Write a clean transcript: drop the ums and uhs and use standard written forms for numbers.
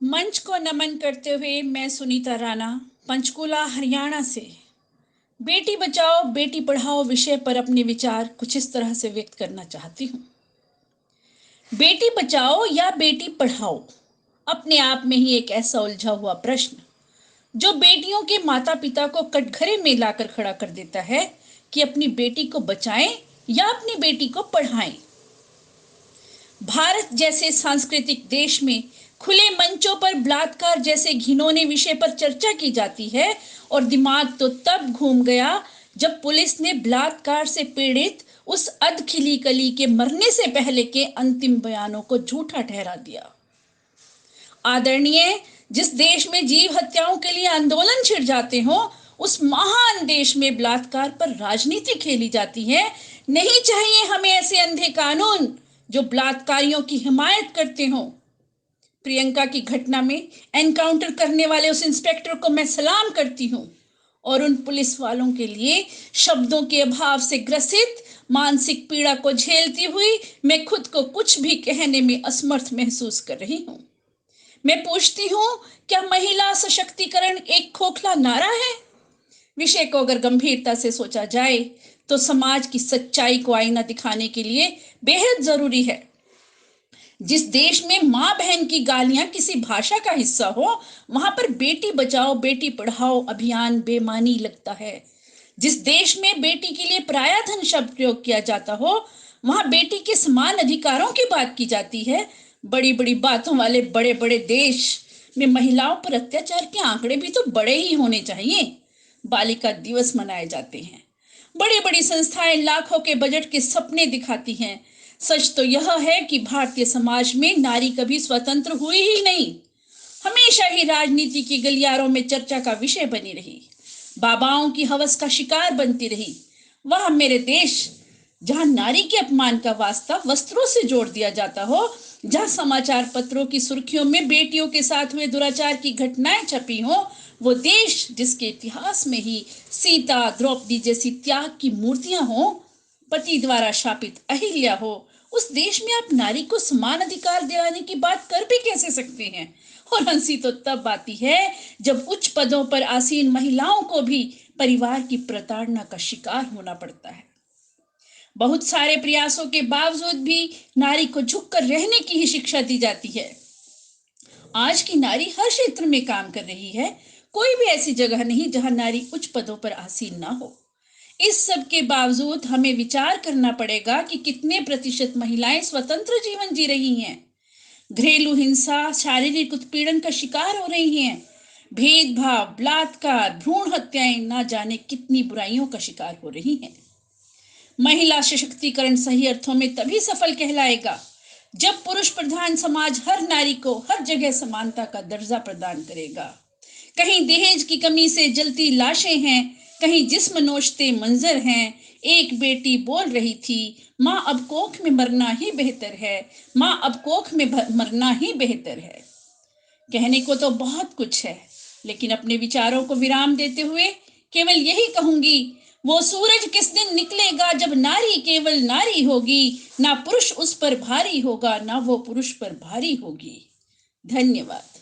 मंच को नमन करते हुए मैं सुनीता राणा पंचकुला हरियाणा से बेटी बचाओ बेटी पढ़ाओ विषय पर अपने विचार कुछ इस तरह से व्यक्त करना चाहती हूँ। बेटी बचाओ या बेटी पढ़ाओ अपने आप में ही एक ऐसा उलझा हुआ प्रश्न जो बेटियों के माता पिता को कटघरे में लाकर खड़ा कर देता है कि अपनी बेटी को बचाएं या अपनी बेटी को पढ़ाएं। भारत जैसे सांस्कृतिक देश में खुले मंचों पर बलात्कार जैसे घिनौने विषय पर चर्चा की जाती है और दिमाग तो तब घूम गया जब पुलिस ने बलात्कार से पीड़ित उस अधखिली कली के मरने से पहले के अंतिम बयानों को झूठा ठहरा दिया। आदरणीय, जिस देश में जीव हत्याओं के लिए आंदोलन छिड़ जाते हो उस महान देश में बलात्कार पर राजनीति खेली जाती है। नहीं चाहिए हमें ऐसे अंधे कानून जो बलात्कारियों की हिमायत करते हो। प्रियंका की घटना में एनकाउंटर करने वाले उस इंस्पेक्टर को मैं सलाम करती हूँ और उन पुलिस वालों के लिए शब्दों के अभाव से ग्रसित मानसिक पीड़ा को झेलती हुई मैं खुद को कुछ भी कहने में असमर्थ महसूस कर रही हूँ। मैं पूछती हूँ, क्या महिला सशक्तिकरण एक खोखला नारा है? विषय को अगर गंभीरता से सोचा जाए तो समाज की सच्चाई को आईना दिखाने के लिए बेहद जरूरी है। जिस देश में माँ बहन की गालियां किसी भाषा का हिस्सा हो वहां पर बेटी बचाओ बेटी पढ़ाओ अभियान बेमानी लगता है। जिस देश में बेटी के लिए पराया धन शब्द प्रयोग किया जाता हो वहां बेटी के समान अधिकारों की बात की जाती है। बड़ी बड़ी बातों वाले बड़े बड़े देश में महिलाओं पर अत्याचार के आंकड़े भी तो बड़े ही होने चाहिए। बालिका दिवस मनाए जाते हैं, बड़ी बड़ी संस्थाएं लाखों के बजट के सपने दिखाती हैं। सच तो यह है कि भारतीय समाज में नारी कभी स्वतंत्र हुई ही नहीं, हमेशा ही राजनीति की गलियारों में चर्चा का विषय बनी रही, बाबाओं की हवस का शिकार बनती रही। वह मेरे देश जहां नारी के अपमान का वास्ता वस्त्रों से जोड़ दिया जाता हो, जहां समाचार पत्रों की सुर्खियों में बेटियों के साथ हुए दुराचार की घटनाएं छपी हो, वो देश जिसके इतिहास में ही सीता द्रौपदी जैसी त्याग की मूर्तियां हो, पति द्वारा शापित अहिल्या हो, उस देश में आप नारी को समान अधिकार दिलाने की बात कर भी कैसे सकते हैं? और हंसी तो तब आती है जब उच्च पदों पर आसीन महिलाओं को भी परिवार की प्रताड़ना का शिकार होना पड़ता है। बहुत सारे प्रयासों के बावजूद भी नारी को झुककर रहने की ही शिक्षा दी जाती है। आज की नारी हर क्षेत्र में काम कर रही है, कोई भी ऐसी जगह नहीं जहां नारी उच्च पदों पर आसीन ना हो। इस सब के बावजूद हमें विचार करना पड़ेगा कि कितने प्रतिशत महिलाएं स्वतंत्र जीवन जी रही हैं, घरेलू हिंसा शारीरिक उत्पीड़न का शिकार हो रही हैं, भेदभाव बलात्कार भ्रूण हत्याएं ना जाने कितनी बुराइयों का शिकार हो रही हैं। महिला सशक्तिकरण सही अर्थों में तभी सफल कहलाएगा जब पुरुष प्रधान समाज हर नारी को हर जगह समानता का दर्जा प्रदान करेगा। कहीं दहेज की कमी से जलती लाशें हैं, कहीं जिस्म नोचते मंजर हैं। एक बेटी बोल रही थी, माँ अब कोख में मरना ही बेहतर है, माँ अब कोख में मरना ही बेहतर है। कहने को तो बहुत कुछ है, लेकिन अपने विचारों को विराम देते हुए केवल यही कहूंगी, वो सूरज किस दिन निकलेगा जब नारी केवल नारी होगी, ना पुरुष उस पर भारी होगा ना वो पुरुष पर भारी होगी। धन्यवाद।